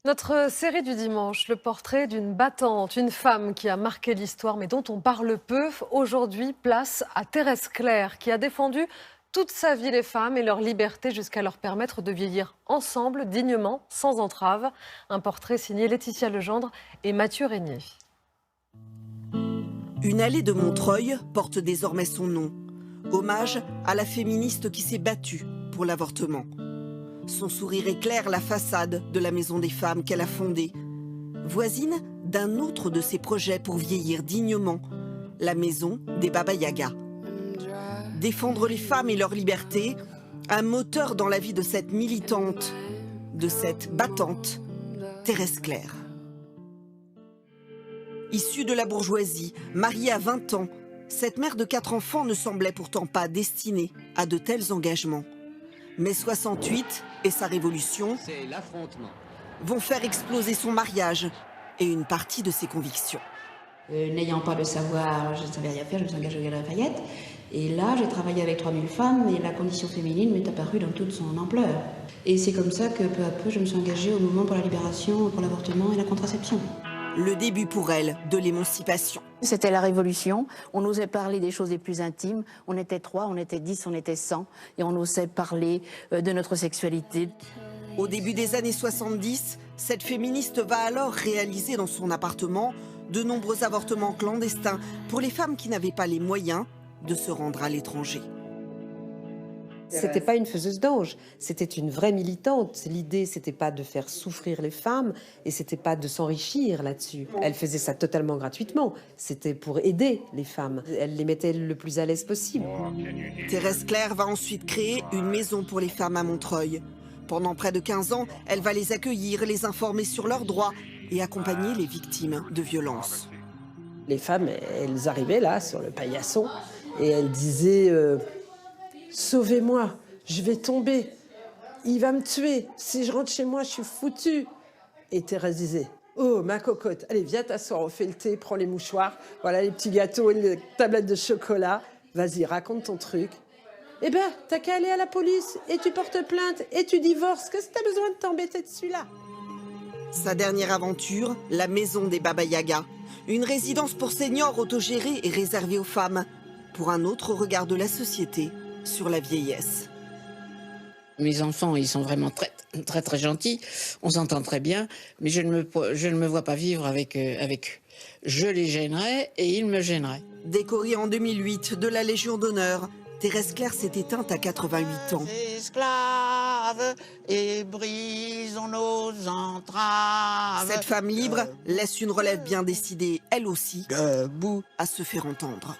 Notre série du dimanche, le portrait d'une battante, une femme qui a marqué l'histoire mais dont on parle peu. Aujourd'hui, place à Thérèse Claire qui a défendu toute sa vie les femmes et leur liberté jusqu'à leur permettre de vieillir ensemble, dignement, sans entrave. Un portrait signé Laetitia Legendre et Mathieu Régnier. Une allée de Montreuil porte désormais son nom. Hommage à la féministe qui s'est battue pour l'avortement. Son sourire éclaire la façade de la Maison des Femmes qu'elle a fondée. Voisine d'un autre de ses projets pour vieillir dignement, la Maison des Baba Yaga. Défendre les femmes et leur liberté, un moteur dans la vie de cette militante, de cette battante, Thérèse Claire. Issue de la bourgeoisie, mariée à 20 ans, cette mère de 4 enfants ne semblait pourtant pas destinée à de tels engagements. Mais 68 et sa révolution vont faire exploser son mariage et une partie de ses convictions. N'ayant pas de savoir, je ne savais rien faire, je me suis engagée au Galeries Lafayette. Et là, j'ai travaillé avec 3000 femmes et la condition féminine m'est apparue dans toute son ampleur. Et c'est comme ça que peu à peu, je me suis engagée au mouvement pour la libération, pour l'avortement et la contraception. Le début pour elle de l'émancipation. C'était la révolution, on osait parler des choses les plus intimes, on était 3, on était 10, on était 100, et on osait parler de notre sexualité. Au début des années 70, cette féministe va alors réaliser dans son appartement de nombreux avortements clandestins pour les femmes qui n'avaient pas les moyens de se rendre à l'étranger. C'était pas une faiseuse d'ange, c'était une vraie militante. L'idée, c'était pas de faire souffrir les femmes et c'était pas de s'enrichir là-dessus. Elle faisait ça totalement gratuitement. C'était pour aider les femmes. Elle les mettait le plus à l'aise possible. Thérèse Claire va ensuite créer une maison pour les femmes à Montreuil. Pendant près de 15 ans, elle va les accueillir, les informer sur leurs droits et accompagner les victimes de violences. Les femmes, elles arrivaient là, sur le paillasson, et elles disaient sauvez-moi, je vais tomber, il va me tuer, si je rentre chez moi, je suis foutue. Et Thérèse disait oh, ma cocotte, allez, viens t'asseoir, on fait le thé, prends les mouchoirs, voilà les petits gâteaux et les tablettes de chocolat, vas-y, raconte ton truc. Eh ben, t'as qu'à aller à la police, et tu portes plainte, et tu divorces, qu'est-ce que t'as besoin de t'embêter dessus là? Sa dernière aventure, la maison des Baba Yaga. Une résidence pour seniors autogérée et réservée aux femmes, pour un autre regard de la société sur la vieillesse. Mes enfants, ils sont vraiment très gentils, on s'entend très bien, mais je ne me vois pas vivre avec eux. Je les gênerais et ils me gêneraient. Décorée en 2008 de la Légion d'honneur, Thérèse Claire s'est éteinte à 88 ans. Esclaves et brisons nos entraves. Cette femme libre laisse une relève bien décidée, elle aussi, à se faire entendre.